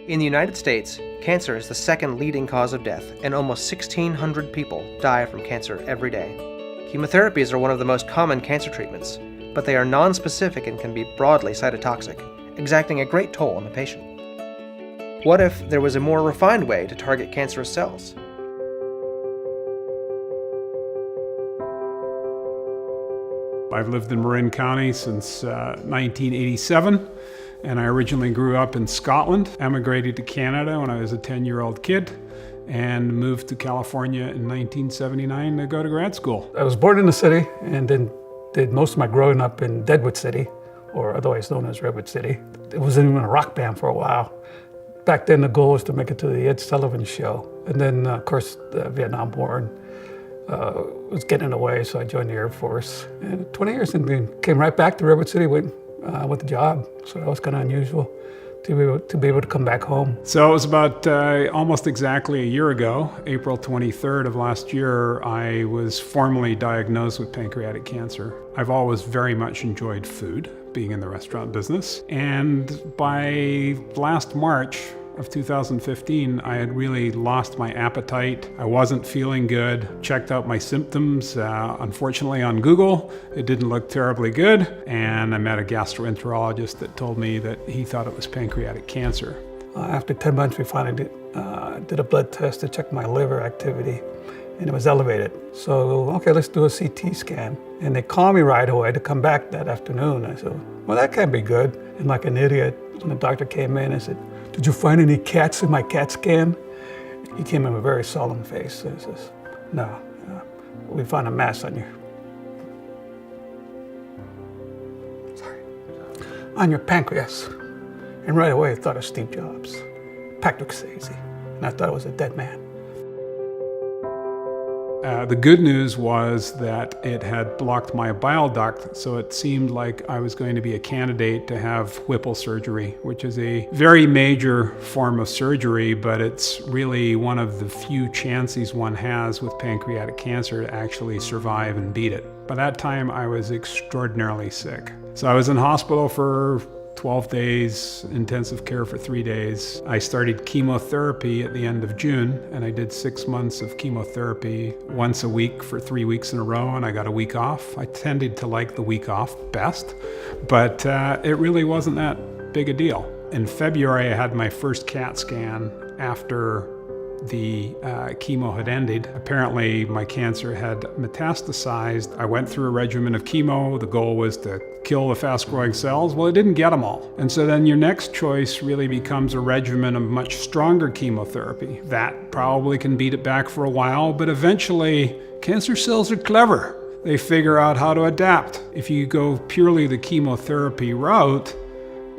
In the United States, cancer is the second leading cause of death, and almost 1,600 people die from cancer every day. Chemotherapies are one of the most common cancer treatments, but they are non-specific and can be broadly cytotoxic, exacting a great toll on the patient. What if there was a more refined way to target cancerous cells? I've lived in Marin County since 1987, and I originally grew up in Scotland, emigrated to Canada when I was a 10-year-old kid, and moved to California in 1979 to go to grad school. I was born in the city and then did most of my growing up in Deadwood City, or otherwise known as Redwood City. It was in a rock band for a while. Back then the goal was to make it to the Ed Sullivan Show. And then of course the Vietnam War was getting in the way, so I joined the Air Force. And 20 years and then came right back to Redwood City with a job. So that was kind of unusual to be able to come back home. So it was about almost exactly a year ago, April 23rd of last year, I was formally diagnosed with pancreatic cancer. I've always very much enjoyed food, being in the restaurant business. And by last March of 2015, I had really lost my appetite. I wasn't feeling good. Checked out my symptoms, unfortunately on Google. It didn't look terribly good. And I met a gastroenterologist that told me that he thought it was pancreatic cancer. After 10 months, we finally did a blood test to check my liver activity, and it was elevated. So, okay, let's do a CT scan. And they called me right away to come back that afternoon. I said, well, that can't be good. And like an idiot, when the doctor came in, I said, did you find any cats in my CAT scan? He came in with a very solemn face. He says, no, we found a mass on your pancreas. And right away I thought of Steve Jobs, Patrick Swayze, and I thought it was a dead man. The good news was that it had blocked my bile duct, so it seemed like I was going to be a candidate to have Whipple surgery, which is a very major form of surgery, but it's really one of the few chances one has with pancreatic cancer to actually survive and beat it. By that time, I was extraordinarily sick. So I was in hospital for 12 days, intensive care for 3 days. I started chemotherapy at the end of June, and I did 6 months of chemotherapy once a week for 3 weeks in a row, and I got a week off. I tended to like the week off best, but it really wasn't that big a deal. In February, I had my first CAT scan after the chemo had ended. Apparently my cancer had metastasized. I went through a regimen of chemo. The goal was to kill the fast-growing cells. Well, it didn't get them all. And so then your next choice really becomes a regimen of much stronger chemotherapy. That probably can beat it back for a while, but eventually cancer cells are clever. They figure out how to adapt. If you go purely the chemotherapy route,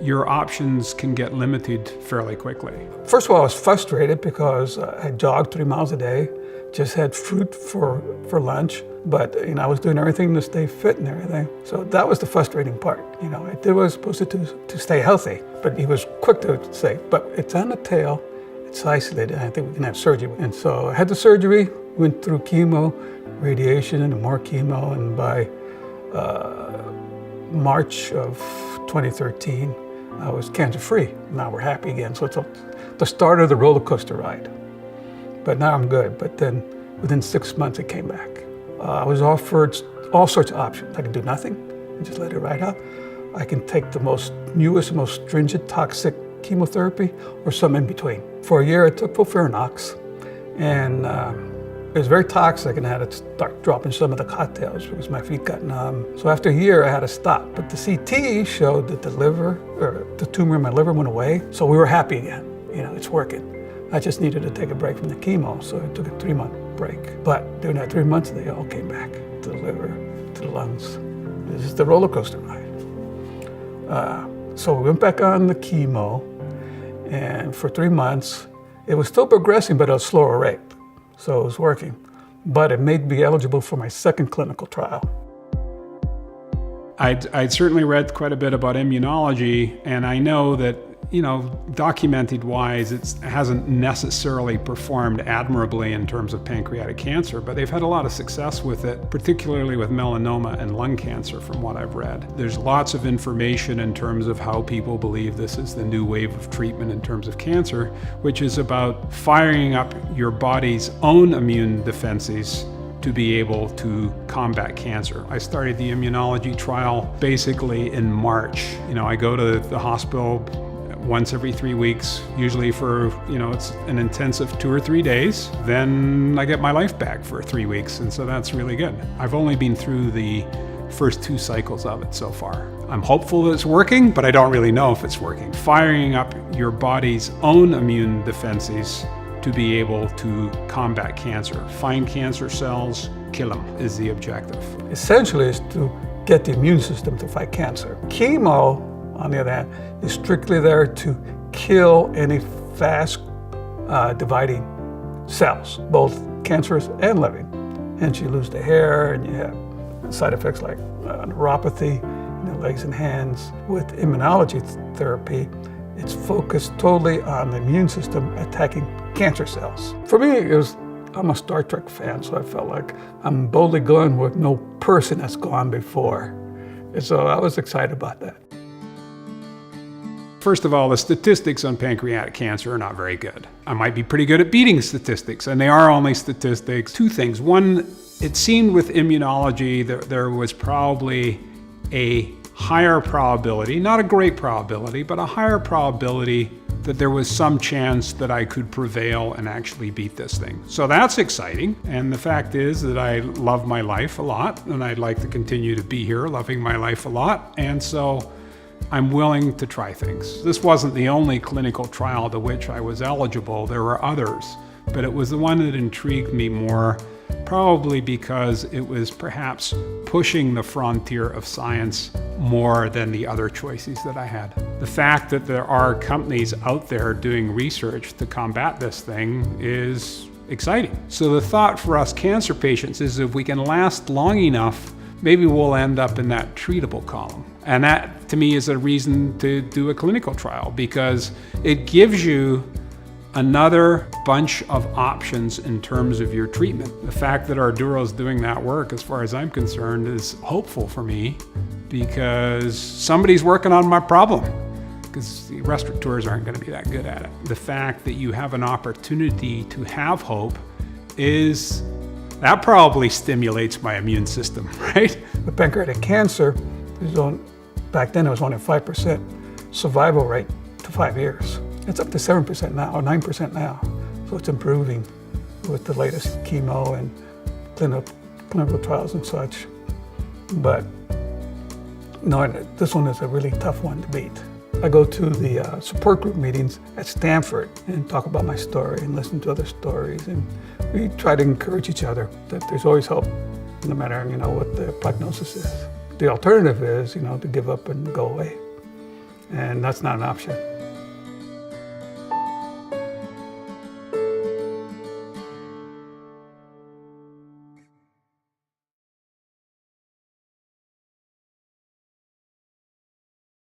your options can get limited fairly quickly. First of all, I was frustrated because I jogged 3 miles a day, just had fruit for lunch, but I was doing everything to stay fit and everything. So that was the frustrating part. I did what I was supposed to stay healthy, but he was quick to say, but it's on the tail, it's isolated, and I think we can have surgery. And so I had the surgery, went through chemo, radiation, and more chemo, and by March of 2013, I was cancer-free. Now we're happy again. So it's the start of the roller coaster ride. But now I'm good. But then within 6 months, it came back. I was offered all sorts of options. I can do nothing and just let it ride out. I can take the newest, most stringent toxic chemotherapy or some in between. For a year, I took FOLFIRINOX, and it was very toxic, and I had to start dropping some of the cocktails because my feet got numb. So after a year, I had to stop. But the CT showed that the tumor in my liver went away. So we were happy again. It's working. I just needed to take a break from the chemo, so I took a 3-month break. But during that 3 months, they all came back to the liver, to the lungs. This is the roller coaster ride. So we went back on the chemo, and for 3 months, it was still progressing, but at a slower rate. So it was working, but it made me eligible for my second clinical trial. I'd certainly read quite a bit about immunology, and I know that documented wise, it hasn't necessarily performed admirably in terms of pancreatic cancer, but they've had a lot of success with it, particularly with melanoma and lung cancer from what I've read. There's lots of information in terms of how people believe this is the new wave of treatment in terms of cancer, which is about firing up your body's own immune defenses to be able to combat cancer. I started the immunology trial basically in March. I go to the hospital once every 3 weeks, usually for, it's an intensive 2 or 3 days. Then I get my life back for 3 weeks, and so that's really good. I've only been through the first 2 cycles of it so far. I'm hopeful that it's working, but I don't really know if it's working. Firing up your body's own immune defenses to be able to combat cancer. Find cancer cells, kill them is the objective. Essentially is to get the immune system to fight cancer. Chemo, on the other hand, is strictly there to kill any fast dividing cells, both cancerous and living. Hence you lose the hair and you have side effects like neuropathy in the legs and hands. With immunology therapy, it's focused totally on the immune system attacking cancer cells. For me, I'm a Star Trek fan, so I felt like I'm boldly going where no person has gone before. And so I was excited about that. First of all, the statistics on pancreatic cancer are not very good. I might be pretty good at beating statistics, and they are only statistics. 2 things. One, it seemed with immunology that there was probably a higher probability, not a great probability, but a higher probability that there was some chance that I could prevail and actually beat this thing. So that's exciting. And the fact is that I love my life a lot, and I'd like to continue to be here loving my life a lot. And so I'm willing to try things. This wasn't the only clinical trial to which I was eligible. There were others, but it was the one that intrigued me more, probably because it was perhaps pushing the frontier of science more than the other choices that I had. The fact that there are companies out there doing research to combat this thing is exciting. So the thought for us cancer patients is if we can last long enough, maybe we'll end up in that treatable column. And that, to me, is a reason to do a clinical trial, because it gives you another bunch of options in terms of your treatment. The fact that Arduro is doing that work, as far as I'm concerned, is hopeful for me, because somebody's working on my problem, because the restaurateurs aren't going to be that good at it. The fact that you have an opportunity to have hope that probably stimulates my immune system, right? With pancreatic cancer, back then it was only a 5% survival rate to 5 years. It's up to 7% now, or 9% now. So it's improving with the latest chemo and clinical trials and such. But no, this one is a really tough one to beat. I go to the support group meetings at Stanford and talk about my story and listen to other stories. And we try to encourage each other that there's always hope, no matter what the prognosis is. The alternative is to give up and go away. And that's not an option.